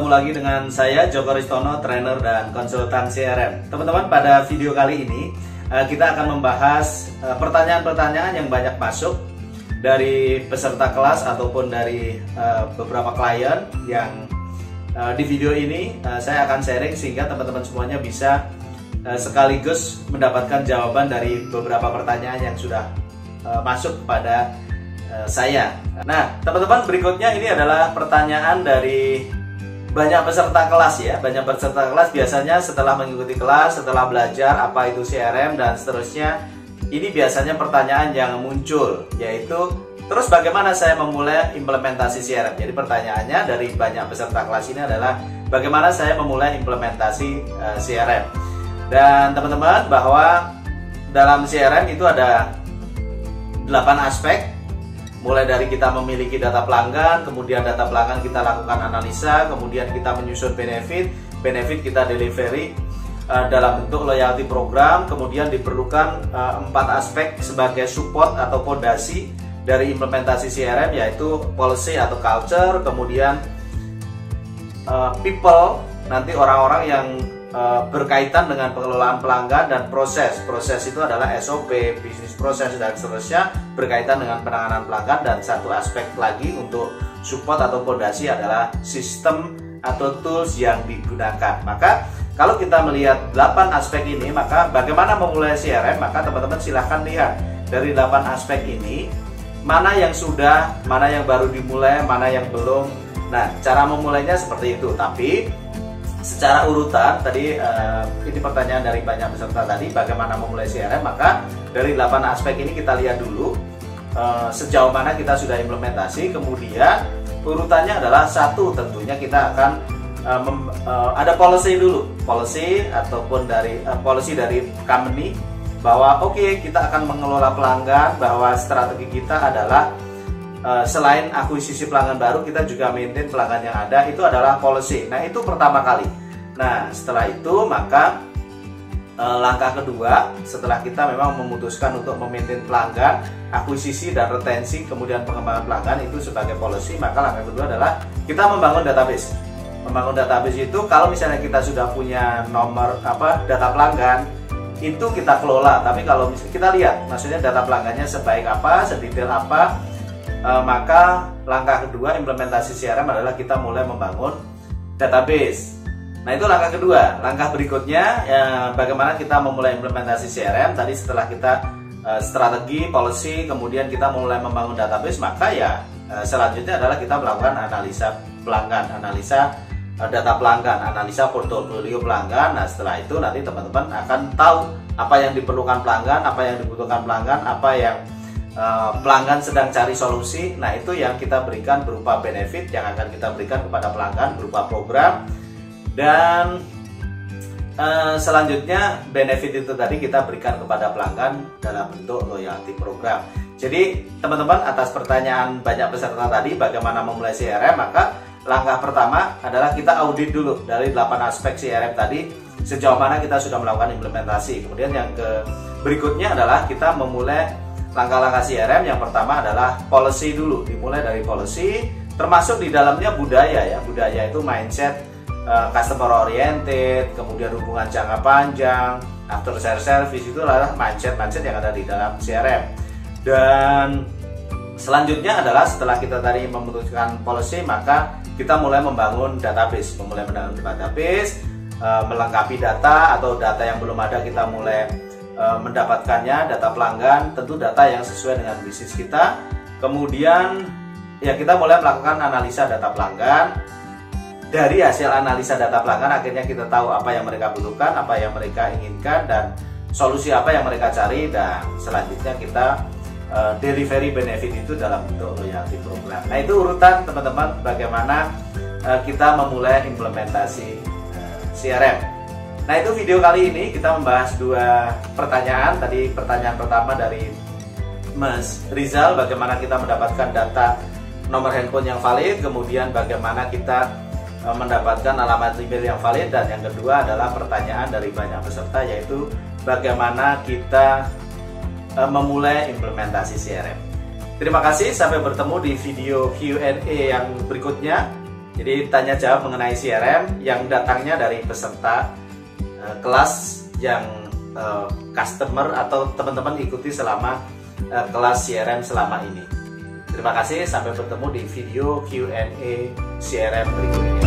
ketemu lagi dengan saya Joko Ristono, trainer dan konsultan CRM. Teman-teman, pada video kali ini kita akan membahas pertanyaan-pertanyaan yang banyak masuk dari peserta kelas ataupun dari beberapa klien yang di video ini saya akan sharing sehingga teman-teman semuanya bisa sekaligus mendapatkan jawaban dari beberapa pertanyaan yang sudah masuk kepada saya. Nah, teman-teman, berikutnya ini adalah pertanyaan dari banyak peserta kelas ya. Banyak peserta kelas biasanya setelah mengikuti kelas, setelah belajar apa itu CRM dan seterusnya, ini biasanya pertanyaan yang muncul, yaitu terus bagaimana saya memulai implementasi CRM. Jadi pertanyaannya dari banyak peserta kelas ini adalah bagaimana saya memulai implementasi CRM. Dan teman-teman, bahwa dalam CRM itu ada 8 aspek. Mulai dari kita memiliki data pelanggan, kemudian data pelanggan kita lakukan analisa, kemudian kita menyusun benefit kita delivery dalam bentuk loyalty program, kemudian diperlukan 4 aspek sebagai support atau fondasi dari implementasi CRM, yaitu policy atau culture, kemudian people, nanti orang-orang yang berkaitan dengan pengelolaan pelanggan, dan proses itu adalah SOP, bisnis proses dan seterusnya berkaitan dengan penanganan pelanggan, dan satu aspek lagi untuk support atau fondasi adalah sistem atau tools yang digunakan. Maka kalau kita melihat 8 aspek ini, maka bagaimana memulai CRM, maka teman-teman silahkan lihat dari 8 aspek ini mana yang sudah, mana yang baru dimulai, mana yang belum. Nah, cara memulainya seperti itu. Tapi secara urutan tadi, ini pertanyaan dari banyak peserta tadi, bagaimana memulai CRM, maka dari 8 aspek ini kita lihat dulu sejauh mana kita sudah implementasi. Kemudian urutannya adalah satu, tentunya kita akan ada policy dulu, policy ataupun dari policy dari company, bahwa oke, kita akan mengelola pelanggan, bahwa strategi kita adalah selain akuisisi pelanggan baru, kita juga maintain pelanggan yang ada. Itu adalah policy. Nah, itu pertama kali. Nah, setelah itu maka langkah kedua, setelah kita memang memutuskan untuk memaintain pelanggan, akuisisi dan retensi, kemudian pengembangan pelanggan itu sebagai policy, maka langkah kedua adalah kita membangun database. Membangun database itu, kalau misalnya kita sudah punya nomor data pelanggan, itu kita kelola. Tapi kalau misalnya kita lihat, maksudnya data pelanggannya sebaik apa, sedetail apa, maka langkah kedua implementasi CRM adalah kita mulai membangun database. Nah, itu langkah kedua. Langkah berikutnya bagaimana kita memulai implementasi CRM. Tadi setelah kita strategi, policy, kemudian kita mulai membangun database, maka ya selanjutnya adalah kita melakukan analisa pelanggan, analisa data pelanggan, analisa portofolio pelanggan. Nah, setelah itu nanti teman-teman akan tahu apa yang diperlukan pelanggan, apa yang dibutuhkan pelanggan, apa yang pelanggan sedang cari solusi. Nah, itu yang kita berikan berupa benefit yang akan kita berikan kepada pelanggan berupa program. Dan selanjutnya benefit itu tadi kita berikan kepada pelanggan dalam bentuk loyalty program. Jadi teman-teman, atas pertanyaan banyak peserta tadi bagaimana memulai CRM, maka langkah pertama adalah kita audit dulu dari 8 aspek CRM tadi, sejauh mana kita sudah melakukan implementasi. Kemudian yang berikutnya adalah kita memulai langkah-langkah CRM. Yang pertama adalah policy dulu, dimulai dari policy, termasuk di dalamnya budaya ya. Budaya itu mindset, customer oriented, kemudian hubungan jangka panjang, after sales service, itu adalah mindset yang ada di dalam CRM. Dan selanjutnya adalah setelah kita tadi memutuskan policy, maka kita mulai membangun database, melengkapi data atau data yang belum ada kita mulai mendapatkannya, data pelanggan, tentu data yang sesuai dengan bisnis kita. Kemudian ya kita mulai melakukan analisa data pelanggan. Dari hasil analisa data pelanggan akhirnya kita tahu apa yang mereka butuhkan, apa yang mereka inginkan, dan solusi apa yang mereka cari. Dan selanjutnya kita delivery benefit itu dalam bentuk loyalty program. Nah, itu urutan teman-teman bagaimana kita memulai implementasi CRM. Nah, itu video kali ini kita membahas 2 pertanyaan. Tadi pertanyaan pertama dari Mas Rizal, bagaimana kita mendapatkan data nomor handphone yang valid, kemudian bagaimana kita mendapatkan alamat email yang valid, dan yang kedua adalah pertanyaan dari banyak peserta, yaitu bagaimana kita memulai implementasi CRM. Terima kasih, sampai bertemu di video Q&A yang berikutnya. Jadi tanya jawab mengenai CRM yang datangnya dari peserta kelas yang customer atau teman-teman ikuti selama kelas CRM selama ini. Terima kasih, sampai bertemu di video Q&A CRM berikutnya.